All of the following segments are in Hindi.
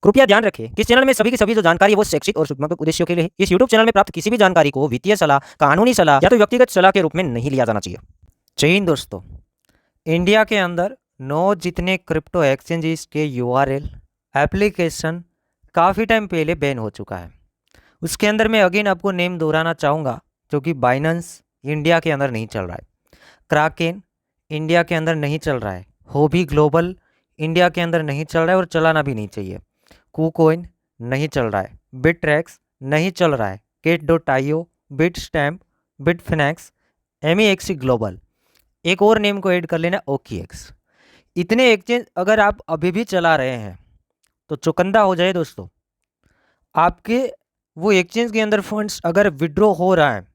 कृपया ध्यान रखें कि इस चैनल में सभी की सभी जो जानकारी है वो शैक्षिक और सूचनात्मक उद्देश्यों के लिए है। इस यूट्यूब चैनल में प्राप्त किसी भी जानकारी को वित्तीय सलाह, कानूनी सलाह या तो व्यक्तिगत सलाह के रूप में नहीं लिया जाना चाहिए। जय हिंद दोस्तों। इंडिया के अंदर 9 जितने क्रिप्टो एक्सचेंजेस के यूआरएल एप्लीकेशन काफ़ी टाइम पहले बैन हो चुका है। उसके अंदर मैं अगेन आपको नेम दोहराना चाहूँगा, जो कि बाइनेंस इंडिया के अंदर नहीं चल रहा है, क्राकेन इंडिया के अंदर नहीं चल रहा है, होबी ग्लोबल इंडिया के अंदर नहीं चल रहा है और चलाना भी नहीं चाहिए, KuCoin नहीं चल रहा है, बिटट्रैक्स नहीं चल रहा है, Gate.io, Bitstamp, Bitfinex, MEXC global, एक और नेम को ऐड कर लेना OKX। इतने एक्सचेंज अगर आप अभी भी चला रहे हैं तो चुकंदा हो जाए दोस्तों। आपके वो एक्सचेंज के अंदर फंड्स अगर विड्रॉ हो रहा है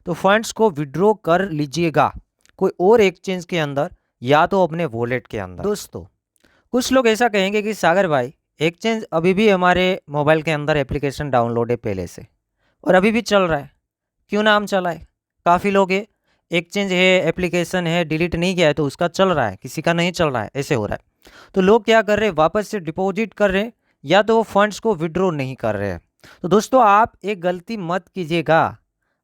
तो फंड्स को विड्रॉ कर लीजिएगा कोई और एक्सचेंज के अंदर या तो अपने वॉलेट के अंदर। दोस्तों कुछ लोग ऐसा कहेंगे कि सागर भाई एक्सचेंज अभी भी हमारे मोबाइल के अंदर एप्लीकेशन डाउनलोड है पहले से और अभी भी चल रहा है, क्यों नाम चला है? काफ़ी लोग है एक्सचेंज है एप्लीकेशन है डिलीट नहीं किया है तो उसका चल रहा है, किसी का नहीं चल रहा है, ऐसे हो रहा है। तो लोग क्या कर रहे हैं, वापस से डिपॉजिट कर रहे हैं या तो वो फंड्स को विड्रॉ नहीं कर रहे हैं। तो दोस्तों आप एक गलती मत कीजिएगा।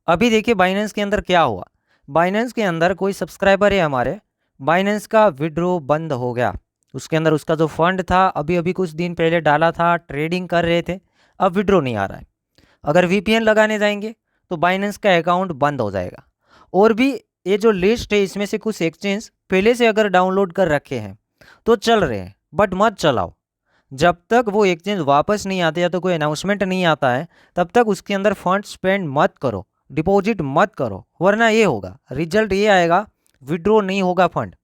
अभी देखिए बाइनेंस के अंदर क्या हुआ, बाइनेंस के अंदर कोई सब्सक्राइबर है हमारे, बाइनेंस का विड्रॉ बंद हो गया। उसके अंदर उसका जो फंड था अभी अभी कुछ दिन पहले डाला था, ट्रेडिंग कर रहे थे, अब विड्रॉ नहीं आ रहा है। अगर VPN लगाने जाएंगे तो बाइनेंस का अकाउंट बंद हो जाएगा। और भी ये जो लिस्ट है इसमें से कुछ एक्सचेंज पहले से अगर डाउनलोड कर रखे हैं तो चल रहे हैं, बट मत चलाओ। जब तक वो एक्सचेंज वापस नहीं आते या तो कोई अनाउंसमेंट नहीं आता है तब तक उसके अंदर फंड स्पेंड मत करो, डिपॉजिट मत करो, वरना ये होगा रिजल्ट ये आएगा विड्रॉ नहीं होगा फंड।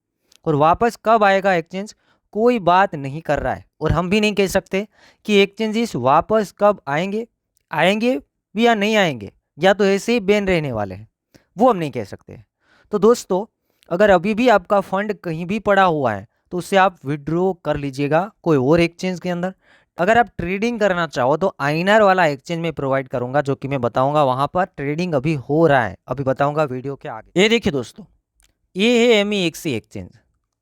और वापस कब आएगा एक्सचेंज कोई बात नहीं कर रहा है और हम भी नहीं कह सकते कि एक्सचेंजेस वापस कब आएंगे, आएंगे भी या नहीं आएंगे, या तो ऐसे ही बैन रहने वाले हैं, वो हम नहीं कह सकते। तो दोस्तों अगर अभी भी आपका फंड कहीं भी पड़ा हुआ है तो उससे आप विड्रॉ कर लीजिएगा कोई और एक्सचेंज के अंदर। अगर आप ट्रेडिंग करना चाहो तो आइनर वाला एक्सचेंज में प्रोवाइड करूंगा, जो कि मैं बताऊंगा, वहां पर ट्रेडिंग अभी हो रहा है, अभी बताऊंगा वीडियो के आगे। ये देखिए दोस्तों, ये है MEXC एक्सचेंज,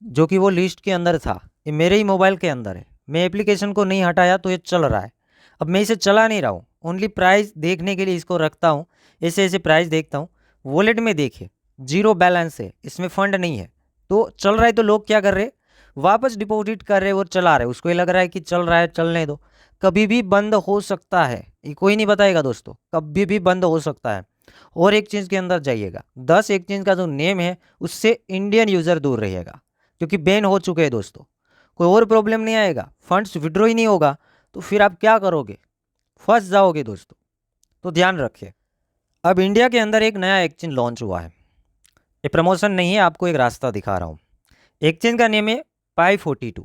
जो कि वो लिस्ट के अंदर था, ये मेरे ही मोबाइल के अंदर है। मैं एप्लीकेशन को नहीं हटाया तो ये चल रहा है। अब मैं इसे चला नहीं रहा हूँ, ओनली प्राइस देखने के लिए इसको रखता हूँ, ऐसे ऐसे प्राइस देखता हूँ। वॉलेट में देखिए 0 बैलेंस है, इसमें फंड नहीं है, तो चल रहा है। तो लोग क्या कर रहे हैं, वापस डिपॉजिट कर रहे हैं और चला रहे हैं, उसको ये लग रहा है कि चल रहा है चलने दो, कभी भी बंद हो सकता है, ये कोई नहीं बताएगा दोस्तों, कभी भी बंद हो सकता है। और एक्सचेंज के अंदर जाइएगा, 10 एक्सचेंज का जो नेम है उससे इंडियन यूज़र दूर रहिएगा, क्योंकि बैन हो चुके हैं दोस्तों। कोई और प्रॉब्लम नहीं आएगा, फंड्स विड्रॉ ही नहीं होगा तो फिर आप क्या करोगे, फंस जाओगे दोस्तों, तो ध्यान रखिए। अब इंडिया के अंदर एक नया एक्सचेंज लॉन्च हुआ है, ये प्रमोशन नहीं है, आपको एक रास्ता दिखा रहा हूँ। एक्सचेंज का नेम है Pi42।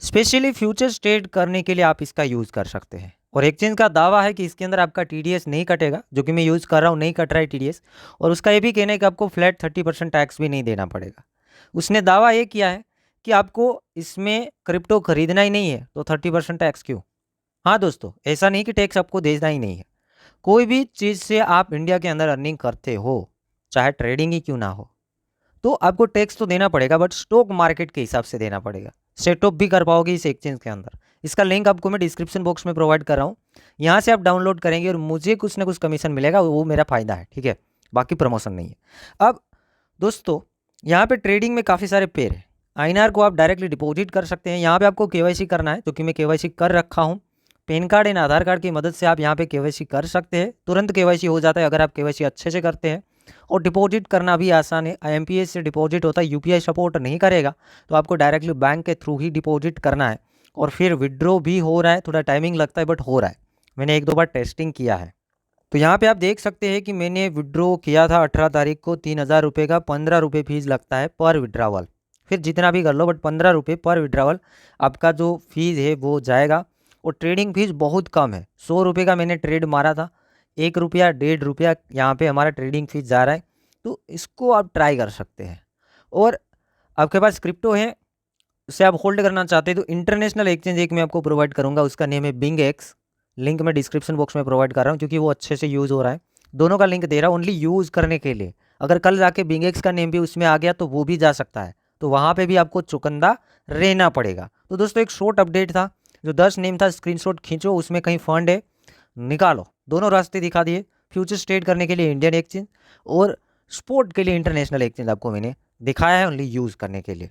स्पेशली फ्यूचर्स ट्रेड करने के लिए आप इसका यूज़ कर सकते हैं। और एक्सचेंज का दावा है कि इसके अंदर आपका TDS नहीं कटेगा, जो कि मैं यूज़ कर रहा हूँ, नहीं कट रहा है TDS। और उसका ये भी कहना है कि आपको फ्लैट 30% टैक्स भी नहीं देना पड़ेगा। उसने दावा ये किया है कि आपको इसमें क्रिप्टो खरीदना ही नहीं है तो 30% टैक्स क्यों। हाँ दोस्तों, ऐसा नहीं कि टैक्स आपको देना ही नहीं है, कोई भी चीज़ से आप इंडिया के अंदर अर्निंग करते हो, चाहे ट्रेडिंग ही क्यों ना हो, तो आपको टैक्स तो देना पड़ेगा, बट स्टॉक मार्केट के हिसाब से देना पड़ेगा। सेटअप भी कर पाओगे इस एक्सचेंज के अंदर, इसका लिंक आपको मैं डिस्क्रिप्शन बॉक्स में प्रोवाइड कर रहा हूँ, यहाँ से आप डाउनलोड करेंगे और मुझे कुछ ना कुछ कमीशन मिलेगा, वो मेरा फायदा है, ठीक है, बाकी प्रमोशन नहीं है। अब दोस्तों यहाँ पे ट्रेडिंग में काफ़ी सारे पेयर है। INR को आप डायरेक्टली डिपॉजिट कर सकते हैं, यहाँ पे आपको KYC करना है, जो कि मैं KYC कर रखा हूँ। Pan card and Aadhaar card की मदद से आप यहाँ पे KYC कर सकते हैं, तुरंत KYC हो जाता है अगर आप KYC अच्छे से करते हैं। और डिपॉजिट करना भी आसान है, IMPS से डिपॉजिट होता है, UPI सपोर्ट नहीं करेगा, तो आपको डायरेक्टली बैंक के थ्रू ही डिपॉजिट करना है। और फिर विड्रॉ भी हो रहा है, थोड़ा टाइमिंग लगता है बट हो रहा है, मैंने 1-2 बार टेस्टिंग किया है। तो यहाँ पे आप देख सकते हैं कि मैंने विड्रॉ किया था 18 तारीख को 3000 रुपये का, 15 रुपये फीस लगता है पर विड्रावल, फिर जितना भी कर लो बट 15 रुपये पर विड्रावल आपका जो फीस है वो जाएगा। और ट्रेडिंग फीस बहुत कम है, 100 रुपये का मैंने ट्रेड मारा था, 1 रुपया 1.5 रुपया यहाँ पे हमारा ट्रेडिंग फीस जा रहा है, तो इसको आप ट्राई कर सकते हैं। और आपके पास क्रिप्टो है, उससे आप होल्ड करना चाहते हैं तो इंटरनेशनल एक्सचेंज एक मैं आपको प्रोवाइड करूँगा, उसका नेम है BingX, लिंक मैं डिस्क्रिप्शन बॉक्स में प्रोवाइड कर रहा हूँ, क्योंकि वो अच्छे से यूज़ हो रहा है। दोनों का लिंक दे रहा हूँ ओनली यूज़ करने के लिए, अगर कल जाके BingX का नेम भी उसमें आ गया तो वो भी जा सकता है, तो वहाँ पे भी आपको चुकंदा रहना पड़ेगा। तो दोस्तों एक शॉर्ट अपडेट था, जो 10 नेम था स्क्रीनशॉट खींचो, उसमें कहीं फंड है निकालो। दोनों रास्ते दिखा दिए, फ्यूचर्स ट्रेड करने के लिए इंडियन एक्सचेंज और स्पोर्ट के लिए इंटरनेशनल एक्सचेंज आपको मैंने दिखाया है ओनली यूज़ करने के लिए।